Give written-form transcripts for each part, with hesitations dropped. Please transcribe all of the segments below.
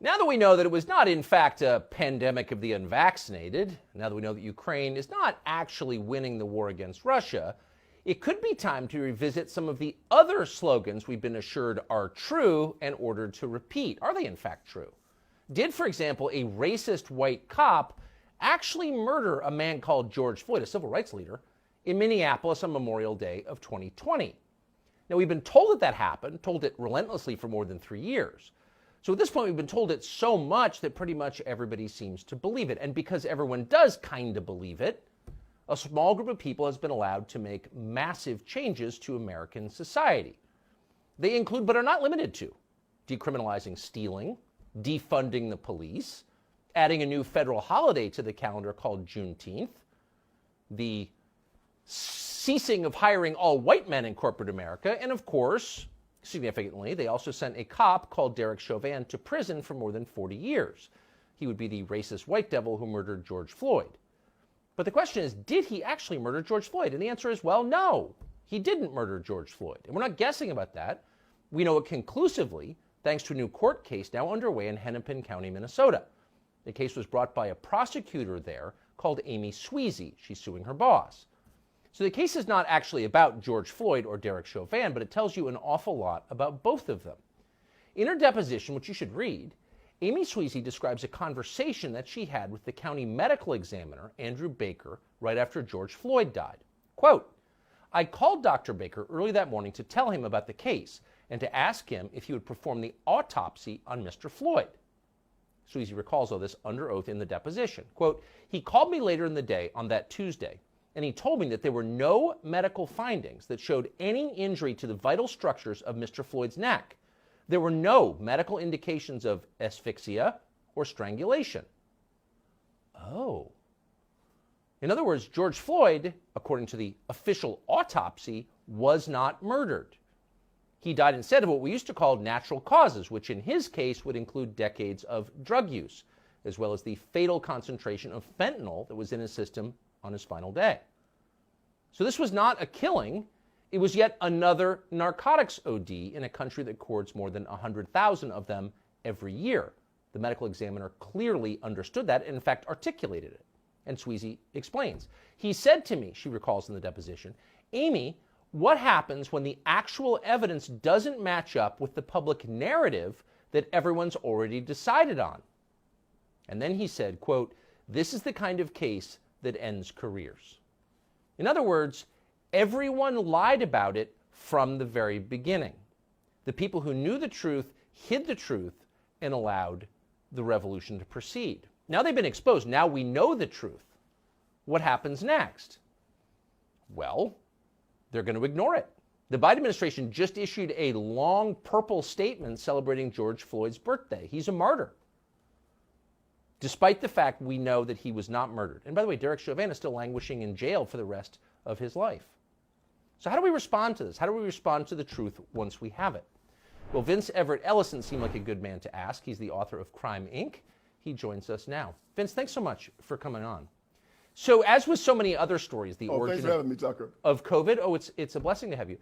Now that we know that it was not, in fact, a pandemic of the unvaccinated, now that we know that Ukraine is not actually winning the war against Russia, it could be time to revisit some of the other slogans we've been assured are true and ordered to repeat. Are they, in fact, true? Did, for example, a racist white cop actually murder a man called George Floyd, a civil rights leader, in Minneapolis on Memorial Day of 2020? Now, we've been told that that happened, told it relentlessly for more than 3 years. So at this point, we've been told it so much that pretty much everybody seems to believe it. And because everyone does kind of believe it, a small group of people has been allowed to make massive changes to American society. They include, but are not limited to, decriminalizing stealing, defunding the police, adding a new federal holiday to the calendar called Juneteenth, the ceasing of hiring all white men in corporate America, and of course, significantly, they also sent a cop called Derek Chauvin to prison for more than 40 years. He would be the racist white devil who murdered George Floyd. But the question is, did he actually murder George Floyd? And the answer is, well, no, he didn't murder George Floyd. And we're not guessing about that. We know it conclusively, thanks to a new court case now underway in Hennepin County, Minnesota. The case was brought by a prosecutor there called Amy Sweezy. She's suing her boss. So the case is not actually about George Floyd or Derek Chauvin, but it tells you an awful lot about both of them. In her deposition, which you should read, Amy Sweezy describes a conversation that she had with the county medical examiner, Andrew Baker, right after George Floyd died. Quote, "I called Dr. Baker early that morning to tell him about the case and to ask him if he would perform the autopsy on Mr. Floyd." Sweezy recalls all this under oath in the deposition. Quote, "He called me later in the day on that Tuesday, and he told me that there were no medical findings that showed any injury to the vital structures of Mr. Floyd's neck. There were no medical indications of asphyxia or strangulation." Oh. In other words, George Floyd, according to the official autopsy, was not murdered. He died instead of what we used to call natural causes, which in his case would include decades of drug use, as well as the fatal concentration of fentanyl that was in his system on his final day. So this was not a killing. It was yet another narcotics OD in a country that records more than 100,000 of them every year. The medical examiner clearly understood that and in fact articulated it. And Sweezy explains. "He said to me," she recalls in the deposition, "Amy, what happens when the actual evidence doesn't match up with the public narrative that everyone's already decided on?" And then he said, quote, "This is the kind of case that ends careers." In other words, everyone lied about it from the very beginning. The people who knew the truth hid the truth and allowed the revolution to proceed. Now they've been exposed. Now we know the truth. What happens next? Well, they're going to ignore it. The Biden administration just issued a long purple statement celebrating George Floyd's birthday. He's a martyr, despite the fact we know that he was not murdered. And by the way, Derek Chauvin is still languishing in jail for the rest of his life. So how do we respond to this? How do we respond to the truth once we have it? Well, Vince Everett Ellison seemed like a good man to ask. He's the author of Crime, Inc. He joins us now. Vince, thanks so much for coming on. So as with so many other stories, the origin thanks for having me, Tucker. Of COVID, it's a blessing to have you.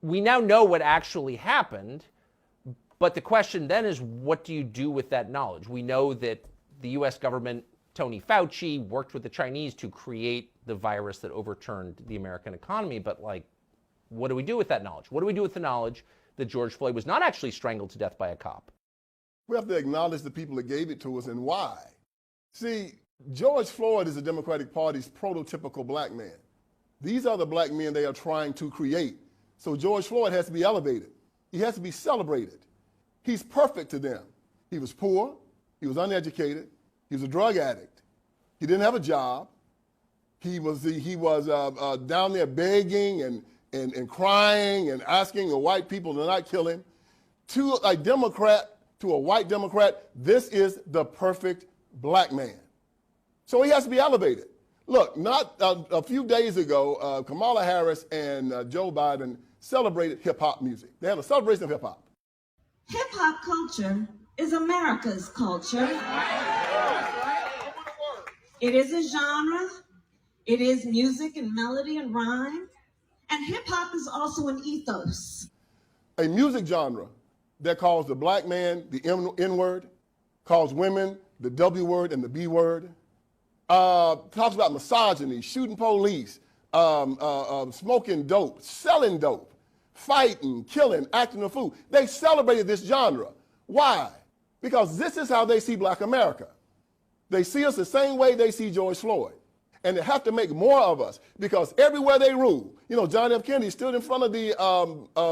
We now know what actually happened, but the question then is, what do you do with that knowledge? We know that the U.S. government, Tony Fauci, worked with the Chinese to create the virus that overturned the American economy, but what do we do with that knowledge? What do we do with the knowledge that George Floyd was not actually strangled to death by a cop? We have to acknowledge the people that gave it to us and why. See, George Floyd is the Democratic Party's prototypical black man. These are the black men they are trying to create. So George Floyd has to be elevated. He has to be celebrated. He's perfect to them. He was poor. He was uneducated. He was a drug addict. He didn't have a job. He was down there begging and crying and asking the white people to not kill him. To a Democrat, to a white Democrat, this is the perfect black man. So he has to be elevated. Look, not a few days ago, Kamala Harris and Joe Biden celebrated hip-hop music. They had a celebration of hip-hop. Hip-hop culture is America's culture. It is a genre. It is music and melody and rhyme. And hip-hop is also an ethos. A music genre that calls the black man the N-word, calls women the W word and the B word, talks about misogyny, shooting police, smoking dope, selling dope, fighting, killing, acting a fool. They celebrated this genre. Why? Because this is how they see black America. They see us the same way they see George Floyd. And they have to make more of us because everywhere they rule, you know, John F. Kennedy stood in front of the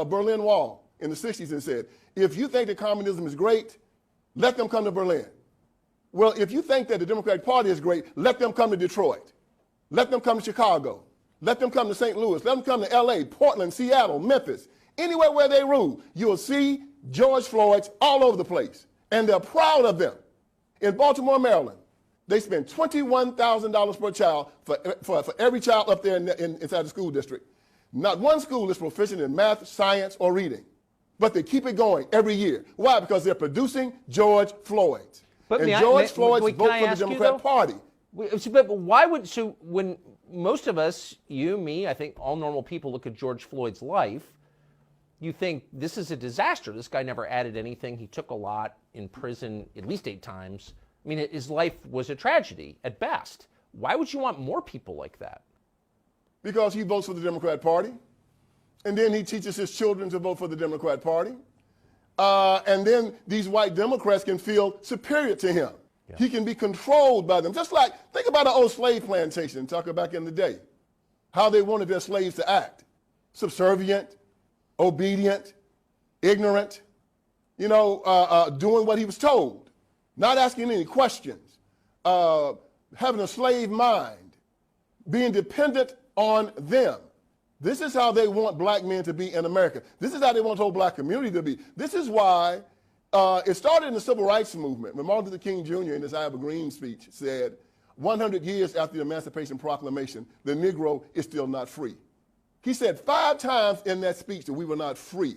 Berlin Wall in the 60s and said, if you think that communism is great, let them come to Berlin. Well, if you think that the Democratic Party is great, let them come to Detroit. Let them come to Chicago. Let them come to St. Louis. Let them come to L.A., Portland, Seattle, Memphis. Anywhere where they rule, you'll see George Floyd's all over the place. And they're proud of them. In Baltimore, Maryland, they spend $21,000 per child for every child up there inside the school district. Not one school is proficient in math, science, or reading. But they keep it going every year. Why? Because they're producing George Floyds. But and George Floyd's vote for the Democrat Party. But why would, so when most of us, you, me, I think all normal people look at George Floyd's life, you think this is a disaster. This guy never added anything. He took a lot in prison at least 8 times. I mean, his life was a tragedy at best. Why would you want more people like that? Because he votes for the Democrat Party, and then he teaches his children to vote for the Democrat Party, and then these white Democrats can feel superior to him. Yeah. He can be controlled by them. Just like, think about an old slave plantation, Tucker, back in the day, how they wanted their slaves to act. Subservient, obedient, ignorant, you know, doing what he was told. Not asking any questions, having a slave mind, being dependent on them. This is how they want black men to be in America. This is how they want the whole black community to be. This is why it started in the Civil Rights Movement when Martin Luther King Jr. in his I Have a Green speech said, 100 years after the Emancipation Proclamation, the Negro is still not free. He said 5 times in that speech that we were not free.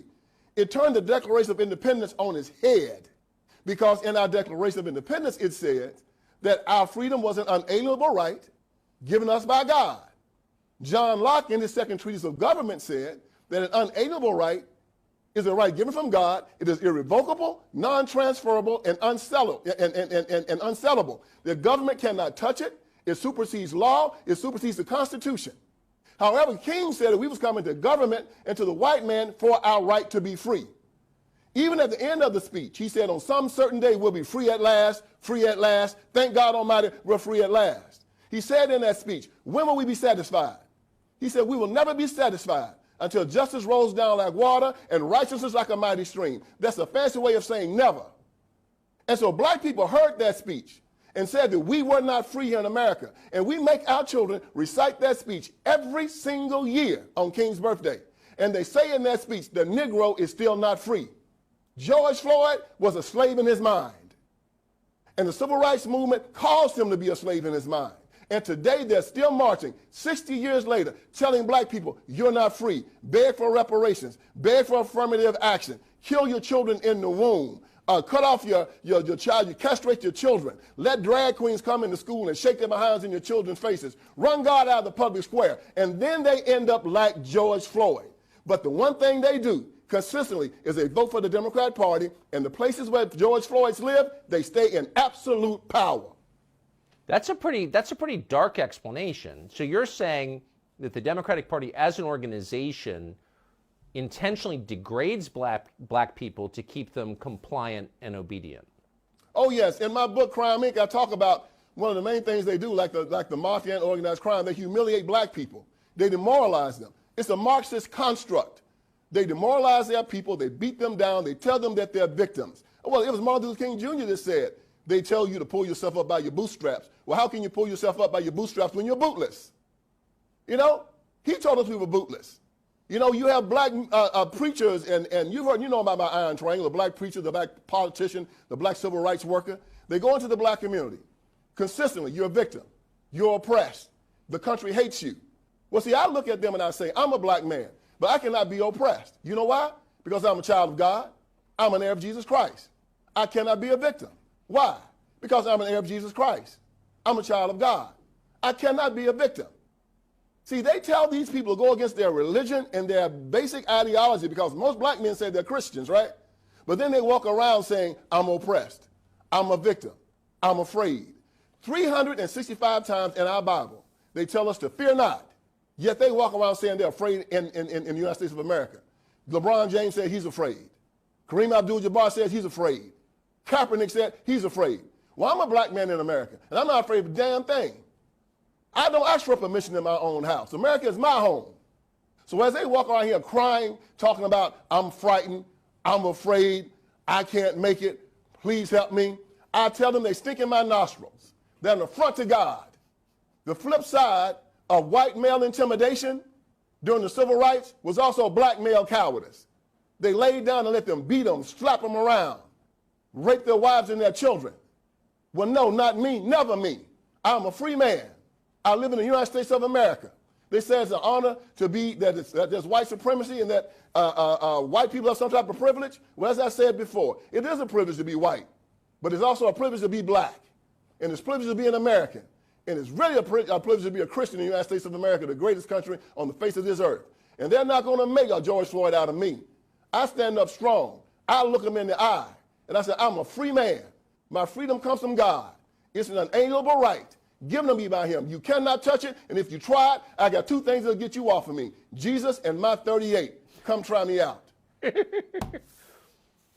It turned the Declaration of Independence on its head. Because in our Declaration of Independence, it said that our freedom was an unalienable right given us by God. John Locke, in his second treatise of government, said that an unalienable right is a right given from God. It is irrevocable, non-transferable, and unsellable. The government cannot touch it. It supersedes law. It supersedes the Constitution. However, King said that we was coming to government and to the white man for our right to be free. Even at the end of the speech, he said, on some certain day, we'll be free at last, free at last. Thank God Almighty, we're free at last. He said in that speech, when will we be satisfied? He said, we will never be satisfied until justice rolls down like water and righteousness like a mighty stream. That's a fancy way of saying never. And so black people heard that speech and said that we were not free here in America. And we make our children recite that speech every single year on King's birthday. And they say in that speech, the Negro is still not free. George Floyd was a slave in his mind. And the Civil Rights Movement caused him to be a slave in his mind. And today they're still marching, 60 years later, telling black people, you're not free. Beg for reparations. Beg for affirmative action. Kill your children in the womb. Cut off your child. You castrate your children. Let drag queens come into school and shake their behinds in your children's faces. Run God out of the public square. And then they end up like George Floyd. But the one thing they do consistently is they vote for the Democrat Party, and the places where George Floyd's live, they stay in absolute power. That's a pretty dark explanation. So you're saying that the Democratic Party as an organization intentionally degrades black people to keep them compliant and obedient. Oh yes, in my book Crime Inc. I talk about one of the main things they do, like the mafia and organized crime. They humiliate black people. They demoralize them. It's a Marxist construct. They demoralize their people, they beat them down, they tell them that they're victims. Well, it was Martin Luther King Jr. that said, they tell you to pull yourself up by your bootstraps. Well, how can you pull yourself up by your bootstraps when you're bootless? You know, he told us we were bootless. You know, you have black preachers, and you know about my iron triangle, the black preacher, the black politician, the black civil rights worker. They go into the black community. Consistently, you're a victim. You're oppressed. The country hates you. Well, see, I look at them and I say, I'm a black man. But I cannot be oppressed. You know why? Because I'm a child of God. I'm an heir of Jesus Christ. I cannot be a victim. Why? Because I'm an heir of Jesus Christ. I'm a child of God. I cannot be a victim. See, they tell these people to go against their religion and their basic ideology because most black men say they're Christians, right? But then they walk around saying, I'm oppressed, I'm a victim, I'm afraid. 365 times in our Bible, they tell us to fear not. Yet they walk around saying they're afraid in the United States of America. LeBron James said he's afraid. Kareem Abdul-Jabbar says he's afraid. Kaepernick said he's afraid. Well, I'm a black man in America, and I'm not afraid of a damn thing. I don't ask for permission in my own house. America is my home. So as they walk around here crying, talking about, I'm frightened, I'm afraid, I can't make it, please help me, I tell them they stink in my nostrils. They're an affront to God. The flip side of white male intimidation during the civil rights was also black male cowardice. They laid down and let them beat them, slap them around, rape their wives and their children. Well, no, not me, never me. I'm a free man. I live in the United States of America. They say it's an honor to be, that there's white supremacy and that white people have some type of privilege. Well, as I said before, it is a privilege to be white, but it's also a privilege to be black. And it's a privilege to be an American. And it's really a privilege to be a Christian in the United States of America, the greatest country on the face of this earth. And they're not going to make a George Floyd out of me. I stand up strong. I look them in the eye. And I say, I'm a free man. My freedom comes from God. It's an unalienable right given to me by him. You cannot touch it. And if you try it, I got two things that'll get you off of me. Jesus and my 38. Come try me out.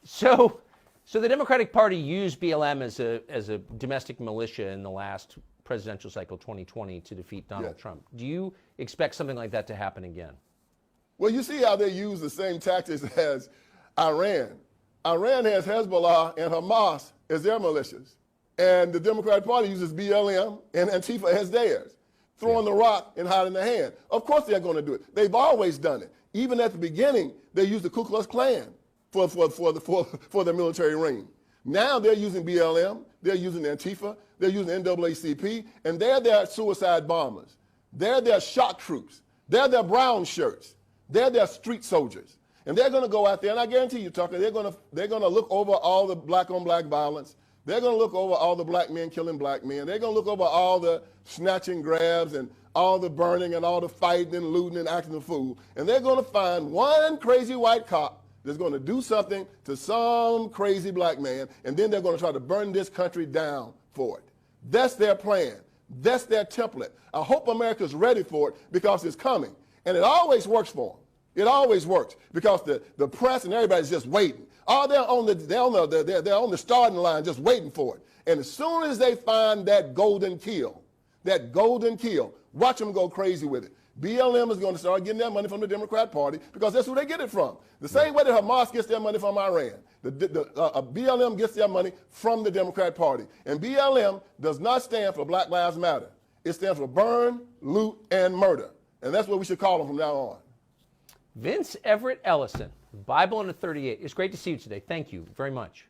So the Democratic Party used BLM as a domestic militia in the last presidential cycle 2020 to defeat Donald Trump. Do you expect something like that to happen again? Well, you see how they use the same tactics as Iran. Iran has Hezbollah and Hamas as their militias. And the Democratic Party uses BLM and Antifa as theirs, throwing the rock and hiding the hand. Of course they're going to do it. They've always done it. Even at the beginning, they used the Ku Klux Klan for the military ring. Now they're using BLM, they're using Antifa, they're using NAACP, and they're their suicide bombers. They're their shock troops. They're their brown shirts. They're their street soldiers. And they're going to go out there, and I guarantee you, Tucker, they're going to look over all the black-on-black violence. They're going to look over all the black men killing black men. They're going to look over all the snatching grabs and all the burning and all the fighting and looting and acting a fool. And they're going to find one crazy white cop that's going to do something to some crazy black man, and then they're going to try to burn this country down for it. That's their plan. That's their template. I hope America's ready for it because it's coming. And it always works for them. It always works because the press and everybody's just waiting. Oh, they're on the starting line just waiting for it. And as soon as they find that golden kill, watch them go crazy with it. BLM is going to start getting their money from the Democrat Party because that's who they get it from. The same way that Hamas gets their money from Iran. BLM gets their money from the Democrat Party. And BLM does not stand for Black Lives Matter. It stands for burn, loot, and murder. And that's what we should call them from now on. Vince Everett Ellison, Bible in a 38. It's great to see you today. Thank you very much.